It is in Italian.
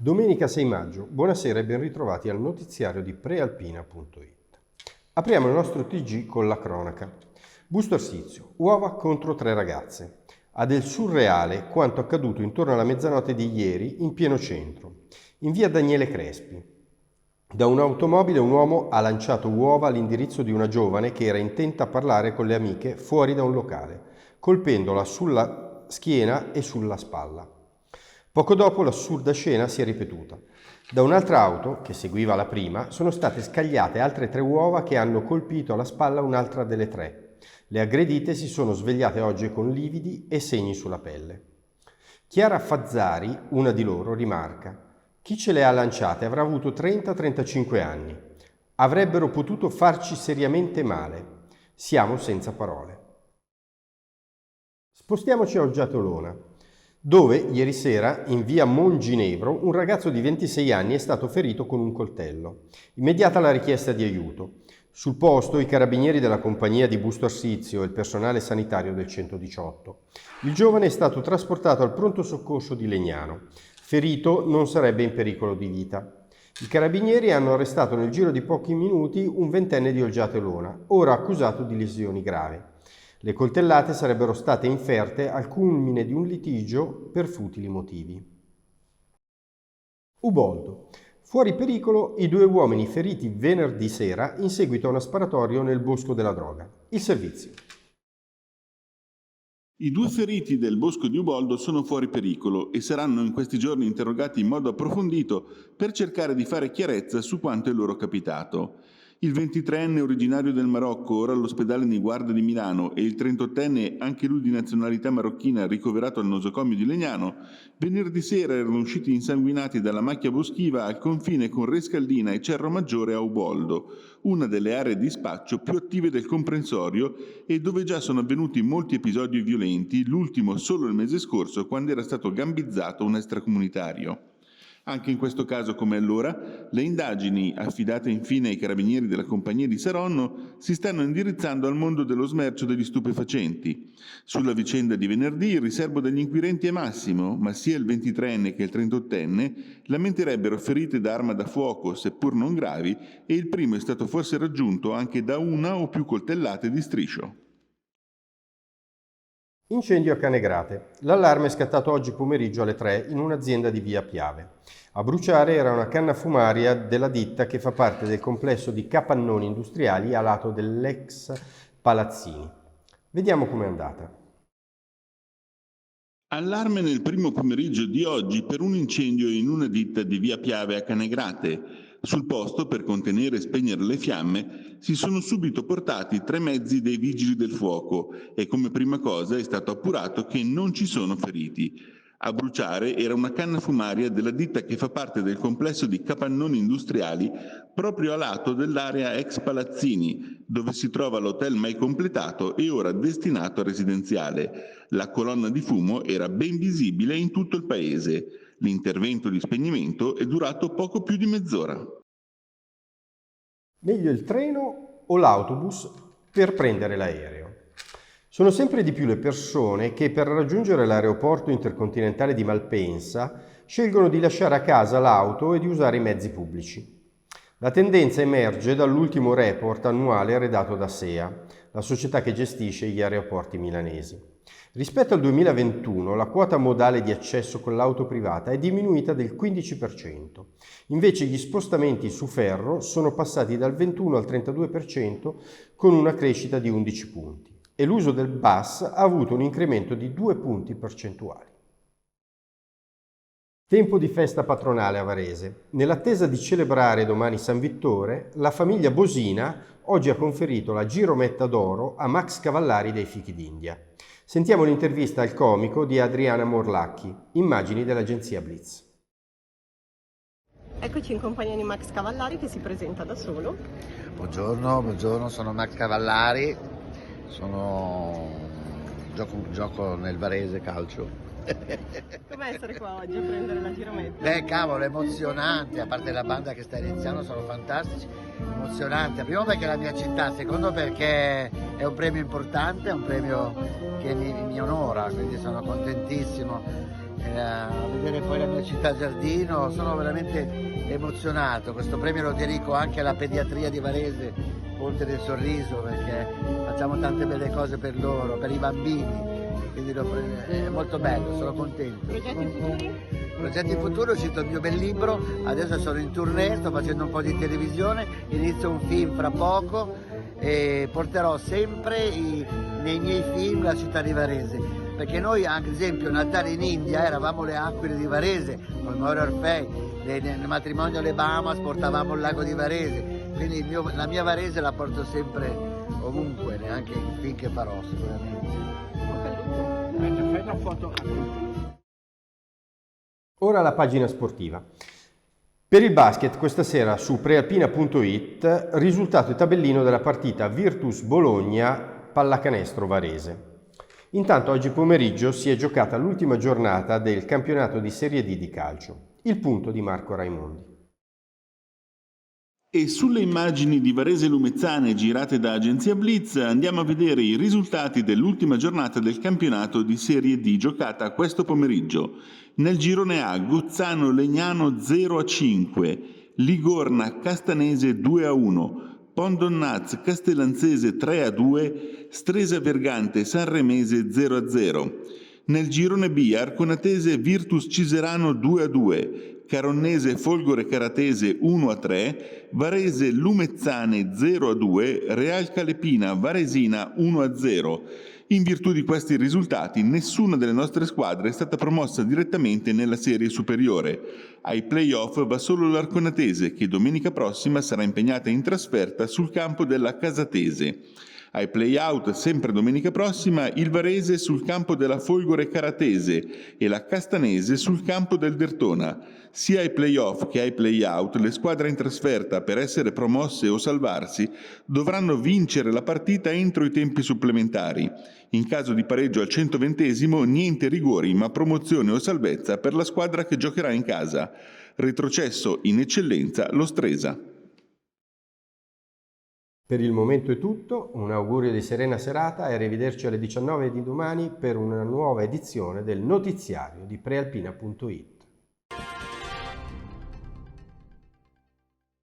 Domenica 6 maggio, buonasera e ben ritrovati al notiziario di prealpina.it. Apriamo il nostro TG con la cronaca. Busto Arsizio, uova contro 3 ragazze. Ha del surreale quanto accaduto intorno alla mezzanotte di ieri in pieno centro, in via Daniele Crespi. Da un'automobile un uomo ha lanciato uova all'indirizzo di una giovane che era intenta a parlare con le amiche fuori da un locale, colpendola sulla schiena e sulla spalla. Poco dopo l'assurda scena si è ripetuta. Da un'altra auto, che seguiva la prima, sono state scagliate altre 3 uova che hanno colpito alla spalla un'altra delle 3. Le aggredite si sono svegliate oggi con lividi e segni sulla pelle. Chiara Fazzari, una di loro, rimarca: chi ce le ha lanciate avrà avuto 30-35 anni. Avrebbero potuto farci seriamente male. Siamo senza parole. Spostiamoci a Oggiatolona, dove ieri sera, in via Monginevro, un ragazzo di 26 anni è stato ferito con un coltello. Immediata la richiesta di aiuto. Sul posto i carabinieri della compagnia di Busto Arsizio e il personale sanitario del 118. Il giovane è stato trasportato al pronto soccorso di Legnano. Ferito, non sarebbe in pericolo di vita. I carabinieri hanno arrestato nel giro di pochi minuti un 20enne di Oggiatolona, ora accusato di lesioni gravi. Le coltellate sarebbero state inferte al culmine di un litigio per futili motivi. Uboldo. Fuori pericolo i 2 uomini feriti venerdì sera in seguito a uno sparatorio nel Bosco della Droga. Il servizio. I 2 feriti del Bosco di Uboldo sono fuori pericolo e saranno in questi giorni interrogati in modo approfondito per cercare di fare chiarezza su quanto è loro capitato. Il 23enne originario del Marocco, ora all'ospedale Niguarda di Milano, e il 38enne, anche lui di nazionalità marocchina, ricoverato al nosocomio di Legnano, venerdì sera erano usciti insanguinati dalla macchia boschiva al confine con Rescaldina e Cerro Maggiore a Uboldo, una delle aree di spaccio più attive del comprensorio e dove già sono avvenuti molti episodi violenti, l'ultimo solo il mese scorso quando era stato gambizzato un extracomunitario. Anche in questo caso, come allora, le indagini, affidate infine ai carabinieri della compagnia di Saronno, si stanno indirizzando al mondo dello smercio degli stupefacenti. Sulla vicenda di venerdì il riserbo degli inquirenti è massimo, ma sia il 23enne che il 38enne lamenterebbero ferite da arma da fuoco, seppur non gravi, e il primo è stato forse raggiunto anche da una o più coltellate di striscio. Incendio a Canegrate. L'allarme è scattato oggi pomeriggio alle 3 in un'azienda di via Piave. A bruciare era una canna fumaria della ditta che fa parte del complesso di capannoni industriali a lato dell'ex Palazzini. Vediamo com'è andata. Allarme nel primo pomeriggio di oggi per un incendio in una ditta di via Piave a Canegrate. Sul posto, per contenere e spegnere le fiamme, si sono subito portati 3 mezzi dei vigili del fuoco e come prima cosa è stato appurato che non ci sono feriti. A bruciare era una canna fumaria della ditta che fa parte del complesso di capannoni industriali proprio a lato dell'area ex Palazzini, dove si trova l'hotel mai completato e ora destinato a residenziale. La colonna di fumo era ben visibile in tutto il paese. L'intervento di spegnimento è durato poco più di mezz'ora. Meglio il treno o l'autobus per prendere l'aereo? Sono sempre di più le persone che per raggiungere l'aeroporto intercontinentale di Malpensa scelgono di lasciare a casa l'auto e di usare i mezzi pubblici. La tendenza emerge dall'ultimo report annuale redatto da SEA, la società che gestisce gli aeroporti milanesi. Rispetto al 2021 la quota modale di accesso con l'auto privata è diminuita del 15%, invece gli spostamenti su ferro sono passati dal 21 al 32% con una crescita di 11 punti e l'uso del bus ha avuto un incremento di 2 punti percentuali. Tempo di festa patronale a Varese. Nell'attesa di celebrare domani San Vittore, la famiglia Bosina oggi ha conferito la Girometta d'Oro a Max Cavallari dei Fichi d'India. Sentiamo l'intervista al comico di Adriana Morlacchi, immagini dell'agenzia Blitz. Eccoci in compagnia di Max Cavallari che si presenta da solo. Buongiorno, sono Max Cavallari, gioco nel Varese calcio. Com'è essere qua oggi a prendere la Girometta? Beh, cavolo, emozionante, a parte la banda che sta iniziando, sono fantastici, emozionante, primo perché è la mia città, secondo perché è un premio importante, è un premio che mi onora, quindi sono contentissimo. a vedere poi la mia città giardino, sono veramente emozionato. Questo premio lo dedico anche alla pediatria di Varese, Ponte del Sorriso, perché facciamo tante belle cose per loro, per i bambini, quindi è molto bello, sono contento. Progetti futuri? Progetti futuri, è uscito il mio bel libro, adesso sono in tournée, sto facendo un po' di televisione, inizio un film fra poco e porterò sempre nei miei film la città di Varese, perché noi ad esempio Natale in India eravamo le aquile di Varese, con Moro Orfei, nel matrimonio alle Bahamas portavamo il lago di Varese, quindi la mia Varese la porto sempre ovunque, neanche in film che farò sicuramente. Fai una foto a tutti. Ora la pagina sportiva. Per il basket questa sera su prealpina.it risultato e tabellino della partita Virtus Bologna Pallacanestro Varese. Intanto oggi pomeriggio si è giocata l'ultima giornata del campionato di Serie D di calcio. Il punto di Marco Raimondi. E sulle immagini di Varese Lumezzane girate da Agenzia Blitz andiamo a vedere i risultati dell'ultima giornata del campionato di Serie D giocata questo pomeriggio. Nel girone A Guzzano Legnano 0-5, Ligorna Castanese 2-1, Pondonnaz Castellanzese 3-2, Stresa Vergante Sanremese 0-0. Nel girone B Arconatese Virtus Ciserano 2-2, Caronnese Folgore Caratese 1-3, Varese Lumezzane 0-2, Real Calepina Varesina 1-0. In virtù di questi risultati, nessuna delle nostre squadre è stata promossa direttamente nella serie superiore. Ai play-off va solo l'Arconatese, che domenica prossima sarà impegnata in trasferta sul campo della Casatese. Ai play-out, sempre domenica prossima, il Varese sul campo della Folgore Caratese e la Castanese sul campo del Dertona. Sia ai play-off che ai play-out, le squadre in trasferta, per essere promosse o salvarsi, dovranno vincere la partita entro i tempi supplementari. In caso di pareggio al 120°, niente rigori, ma promozione o salvezza per la squadra che giocherà in casa. Retrocesso in eccellenza lo Stresa. Per il momento è tutto, un augurio di serena serata e arrivederci alle 19 di domani per una nuova edizione del notiziario di prealpina.it.